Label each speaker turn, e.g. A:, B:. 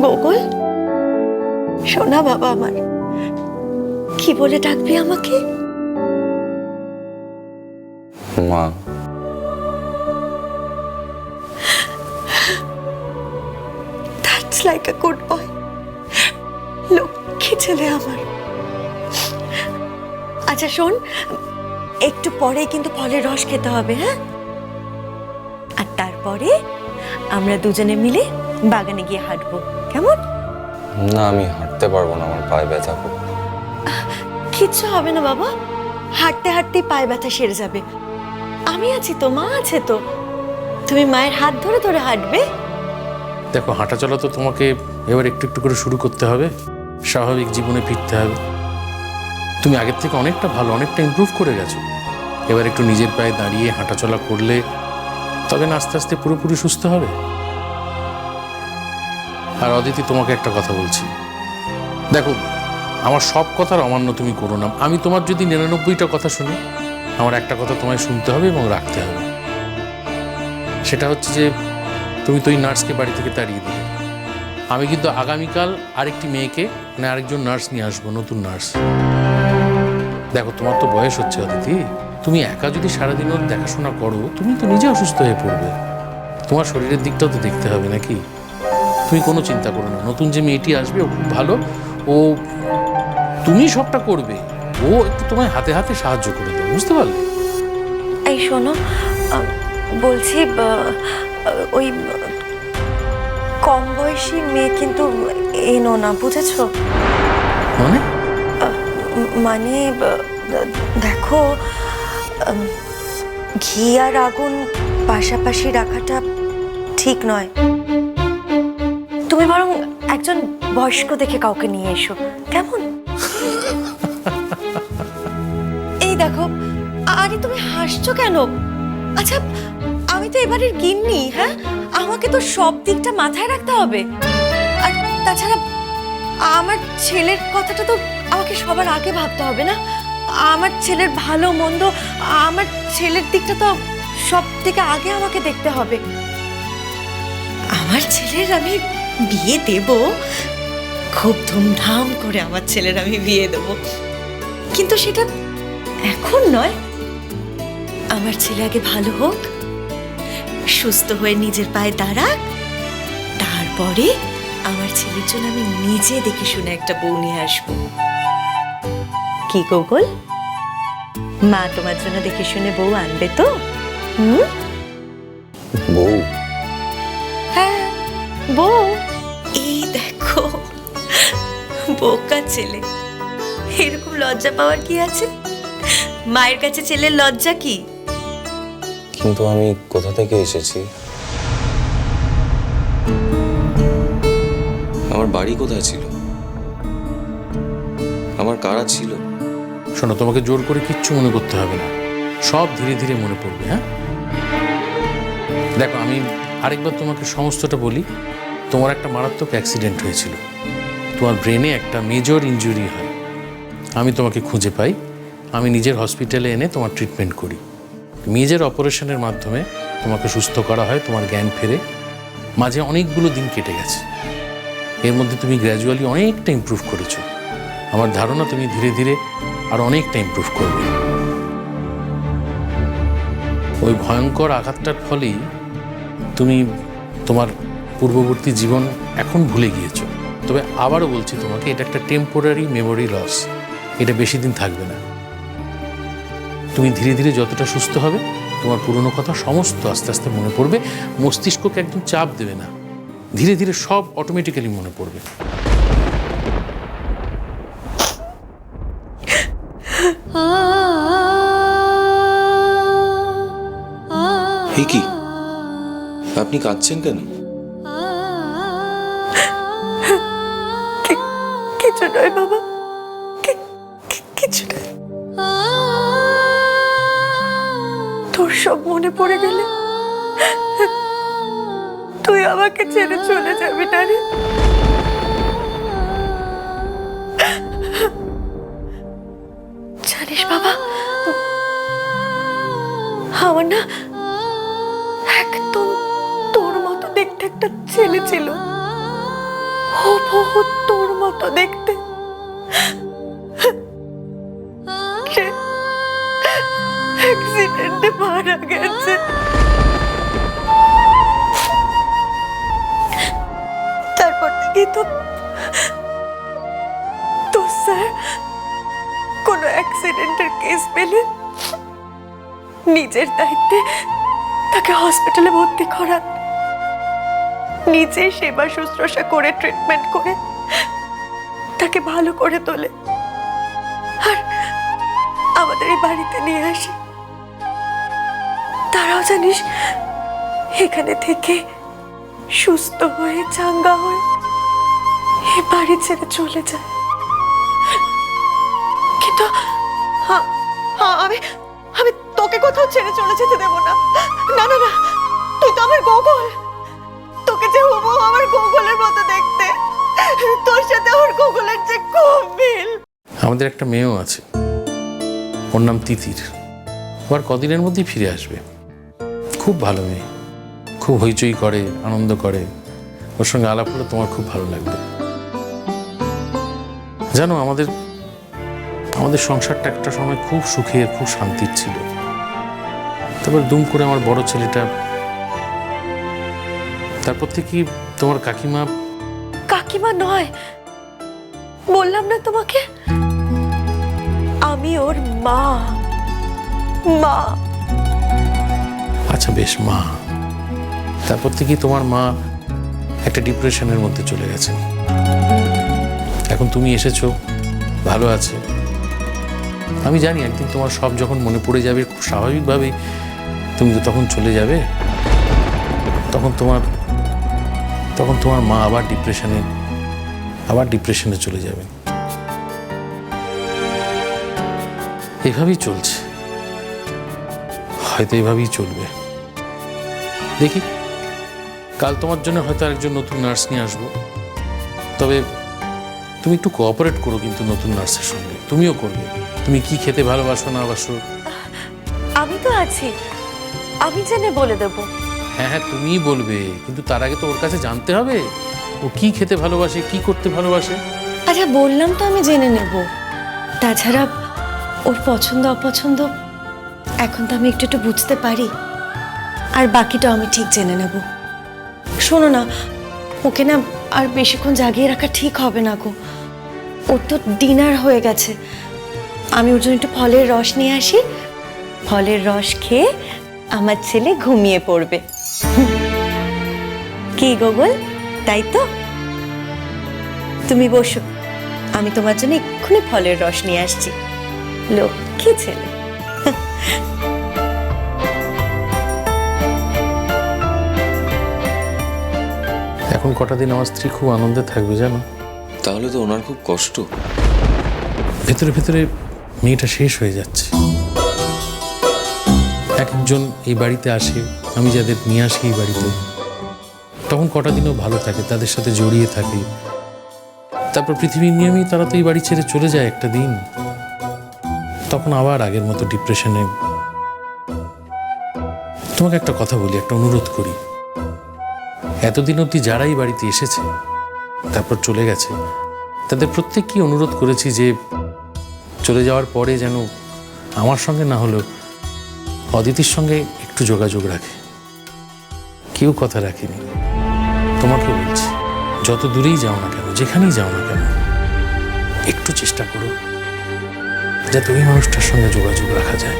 A: গোকুল, সোনা বাবা আমার, কি বলে ডাকবি আমাকে?
B: মা।
A: That's like a good boy. Lakshmi ছেলে আমার। আচ্ছা শোন, একটু পরে কিন্তু ফলের রস খেতে হবে, হ্যাঁ? আর তারপরে আমরা দুজনে মিলে বাগানে গিয়ে হাঁটবো, কেমন?
B: না, আমি হাঁটতে পারবো না, আমার পায়ে ব্যথা করবে।
A: কিচ্ছু হবে না বাবা, হাঁটতে হাঁটতে পায়ে ব্যথা সেরে যাবে। আমি আছি তো, মা আছে তো, তুমি মায়ের হাত ধরে ধরে হাঁটবে।
C: দেখো, হাঁটা চলা তো তোমাকে এবার একটু একটু করে শুরু করতে হবে, স্বাভাবিক জীবনে ফিরতে হবে। তুমি আগের থেকে অনেকটা ভালো, অনেকটা ইমপ্রুভ করে গেছো। এবার একটু নিজের পায়ে দাঁড়িয়ে হাঁটা চলা করলে তবে না আস্তে আস্তে পুরোপুরি সুস্থ হবে। আর অদিতি, তোমাকে একটা কথা বলছি, দেখো, আমার সব কথার অমান্য তুমি করো না। আমি তোমার যদি 99টা কথা শুনি, আমার একটা কথা তোমায় শুনতে হবে এবং রাখতে হবে। সেটা হচ্ছে যে তুমি তো ওই নার্সকে বাড়ি থেকে তাড়িয়ে দিলে। আমি কিন্তু আগামীকাল আরেকটি মেয়েকে, মানে আরেকজন নার্স নিয়ে আসবো, নতুন নার্স। দেখো, তোমার তো বয়স হচ্ছে অদিতি, তুমি একা যদি সারাদিন ওর দেখাশোনা করো, তুমি তো নিজে অসুস্থ হয়ে পড়বে। তোমার শরীরের দিকটাও তো দেখতে হবে নাকি? তুমি কোনো চিন্তা করো না, নতুন যে মেয়েটি আসবে ও খুব ভালো, ও তুমি সবটা করবে, ও একটু তোমায় হাতে হাতে সাহায্য করে দেবে, বুঝতে পারলে?
A: এই শোনো, বলছি ওই কম বয়সী মেয়ে কিন্তু এনো না, বুঝেছো?
C: মানে?
A: মানে দেখো, ঘি আর আগুন পাশাপাশি রাখাটা ঠিক নয়। তুমি বরং একজন বয়স্ক দেখে কাউকে নিয়ে এসো, কেমন? এই দেখো, আরে তুমি হাসছো কেন? আচ্ছা, আমি তো এবারের গিন্নি, হ্যাঁ? আমাকে তো সব দিকটা মাথায় রাখতে হবে। আর তাছাড়া আমার ছেলের কথাটা তো আমাকে সবার আগে ভাবতে হবে না? আমার ছেলের ভালো মন্দ, আমার ছেলের দিকটা তো সব থেকে আগে আমাকে দেখতে হবে। আমার ছেলের আমি বিয়ে দেব, খুব ধুমধাম করে আমার ছেলের আমি বিয়ে দেব, কিন্তু সেটা এখন নয়। আমার ছেলে আগে ভালো হোক, সুস্থ হয়ে নিজের পায়ে দাঁড়াক, তারপরে আমার ছেলের জন্য আমি নিজে দেখে শুনে একটা বউ নিয়ে আসবো। কি গোকুল, মা তোমার জন্য দেখে শুনে বউ আনবে তো?
B: বউ?
A: হ্যাঁ, বউ। এই দেখো, বোকা ছেলে, এরকম লজ্জা পাওয়ার কি আছে? মায়ের কাছে ছেলের লজ্জা কি?
B: কিন্তু আমি কোথা থেকে এসেছি? আমার বাড়ি কোথায় ছিল? আমার কারা ছিল?
C: শোনো, তোমাকে জোর করে কিচ্ছু মনে করতে হবে না, সব ধীরে ধীরে মনে পড়বে, হ্যাঁ? দেখো, আমি আরেকবার তোমাকে সমস্তটা বলি। তোমার একটা মারাত্মক অ্যাক্সিডেন্ট হয়েছিল, তোমার ব্রেনে একটা মেজর ইনজুরি হয়। আমি তোমাকে খুঁজে পাই, আমি নিজের হসপিটালে এনে তোমার ট্রিটমেন্ট করি। মেজর অপারেশনের মাধ্যমে তোমাকে সুস্থ করা হয়, তোমার জ্ঞান ফেরে। মাঝে অনেকগুলো দিন কেটে গেছে, এর মধ্যে তুমি গ্র্যাজুয়ালি অনেকটা ইমপ্রুভ করেছো। আমার ধারণা তুমি ধীরে ধীরে আর অনেকটা ইমপ্রুভ করবে। ওই ভয়ঙ্কর আঘাতটার ফলেই তুমি তোমার পূর্ববর্তী জীবন এখন ভুলে গিয়েছো। তবে আবারও বলছি তোমাকে, এটা একটা টেম্পোরারি মেমোরি লস, এটা বেশি দিন থাকবে না। তুমি ধীরে ধীরে যতটা সুস্থ হবে, তোমার পুরনো কথা সমস্ত আস্তে আস্তে মনে পড়বে। মস্তিষ্ককে একদম চাপ দেবে না, ধীরে ধীরে সব অটোমেটিক্যালি মনে পড়বে।
B: কি, আপনি কাঁদছেন কেন?
A: কিছু নয় বাবা, কিছু নয়। তোর সব মনে পড়ে গেলে তুই আমাকে ছেড়ে চলে যাবি না রে। জানিস বাবা, আমার না একদম তোর মতো দেখতে একটা ছেলে ছিল, বহুত তোর মতো দেখতে। সে অ্যাক্সিডেন্টে মারা গেছে। তারপর থেকে তো স্যার কোনো অ্যাক্সিডেন্টের কেস পেলে নিজের দায়িত্বে তাকে হসপিটালে ভর্তি করান, নিজে সেবা শুশ্রূষা করে ট্রিটমেন্ট করে তাকে ভালো করে তোলে, আর আমাদের এই বাড়িতে নিয়ে আসে। তারাও জানিস এখানে থেকে সুস্থ হয়ে চাঙ্গা হয়ে এই বাড়ি ছেড়ে চলে যায়। কিন্তু আমি আমি তোকে কোথাও ছেড়ে চলে যেতে দেবো না। না না না, তুই তো আমার গোগল, তোকে যে হুবহু আমার গোগলের মতো দেখতে, তোর সাথে আমার গোগলের যে খুব মিল।
C: আমাদের একটা মেয়েও আছে, ওর নাম তিতির। ওর কদিনের মধ্যেই ফিরে আসবে। খুব ভালো মেয়ে, খুব হইচই করে, আনন্দ করে। ওর সঙ্গে আলাপ হলে তোমার খুব ভালো লাগবে। জানো, আমাদের সংসারটা একটা সময় খুব সুখের, খুব শান্তির ছিল। তারপর দুম করে আমার বড় ছেলেটা, তারপর থেকে তোমার কাকিমা।
A: কাকিমা নয়, বললাম না তোমাকে আমি ওর মা। মা।
C: আচ্ছা বেশ, মা। তারপর থেকে তোমার মা একটা ডিপ্রেশনের মধ্যে চলে গেছেন। এখন তুমি এসেছো, ভালো আছে। আমি জানি একদিন তোমার সব যখন মনে পড়ে যাবে, খুব স্বাভাবিকভাবেই তুমি তো তখন চলে যাবে। তখন তোমার মা আবার ডিপ্রেশনে চলে যাবে। এভাবেই চলছে, হয়তো এভাবেই চলবে। দেখি, কাল তোমার জন্য হয়তো আরেকজন নতুন নার্স নিয়ে আসবো। তবে তুমি একটু কোঅপারেট করো কিন্তু নতুন নার্সের সঙ্গে। তুমিও করবে। তুমি কি খেতে ভালোবাসো না বাসো?
A: আমি তো আছি, আমি জেনে বলে দেবো।
C: হ্যাঁ হ্যাঁ, তুমিই বলবে, কিন্তু তার আগে তো ওর কাছে জানতে হবে ও কি খেতে ভালোবাসে, কি করতে ভালোবাসে।
A: আচ্ছা বললাম তো, আমি জেনে নেব। তাছাড়া ওর পছন্দ অপছন্দ এখন তো আমি একটু একটু বুঝতে পারি, আর বাকিটা আমি ঠিক জেনে নেব। শোনো না, ওকে না আর বেশিক্ষণ জাগিয়ে রাখা ঠিক হবে না গো। ওর তো ডিনার হয়ে গেছে। আমি ওর জন্য একটু ফলের রস নিয়ে আসি। ফলের রস খেয়ে আমার ছেলে ঘুমিয়ে পড়বে। কি গোগল, তাই তো? তুমি বসো, আমি তোমার জন্য এক্ষুনি ফলের রস নিয়ে আসছি। লক্ষ্মী ছেলে।
C: এখন কটা দিন আমার স্ত্রী খুব আনন্দে থাকবে জানো।
B: তাহলে তো ওনার খুব কষ্ট।
C: ভেতরে ভেতরে মেয়েটা শেষ হয়ে যাচ্ছে। এক একজন এই বাড়িতে আসে, আমি যাদের নিয়ে আসি এই বাড়িতে, তখন কটা দিনও ভালো থাকে, তাদের সাথে জড়িয়ে থাকে। তারপর পৃথিবীর নিয়মেই তারা তো এই বাড়ি ছেড়ে চলে যায় একটা দিন। তখন আবার আগের মতো ডিপ্রেশনে। তোমাকে একটা কথা বলি, একটা অনুরোধ করি। এতদিন অবধি যারা এই বাড়িতে এসেছে তারপর চলে গেছে, তাদের প্রত্যেককেই অনুরোধ করেছি যে চলে যাওয়ার পরে যেন আমার সঙ্গে না হলেও অদিতির সঙ্গে একটু যোগাযোগ রাখে। কেউ কথা রাখেনি। তোমাকে বলছি, যত দূরেই যাও না কেন, যেখানেই যাও না কেন, একটু চেষ্টা করো যাতে ওই মানুষটার সঙ্গে যোগাযোগ রাখা যায়।